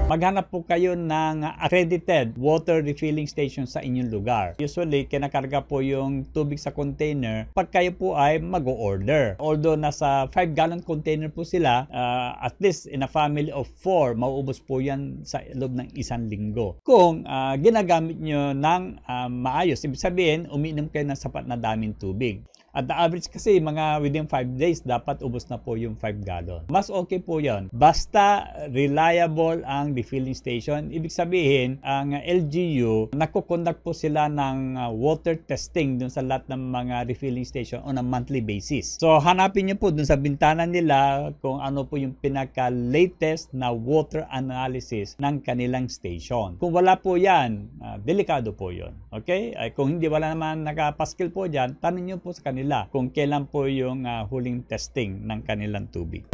Maghanap po kayo ng accredited water refilling station sa inyong lugar. Usually, kinakarga po yung tubig sa container pag kayo po ay mag-o-order. Although nasa 5-gallon container po sila, at least in a family of 4, mauubos po yan sa loob ng isang linggo. Kung ginagamit nyo ng maayos, ibig sabihin, umiinom kayo ng sapat na daming tubig. At the average kasi, mga within 5 days, dapat ubos na po yung 5 gallon. Mas okay po yan. Basta reliable ang refilling station. Ibig sabihin, ang LGU, nagko-conduct po sila ng water testing dun sa lahat ng mga refilling station on a monthly basis. So, hanapin nyo po dun sa bintana nila kung ano po yung pinaka-latest na water analysis ng kanilang station. Kung wala po yan, delikado po yun. Okay? Kung hindi, wala naman nakapaskil po dyan, tanong nyo po sa kanila kung kailan po yung huling testing ng kanilang tubig.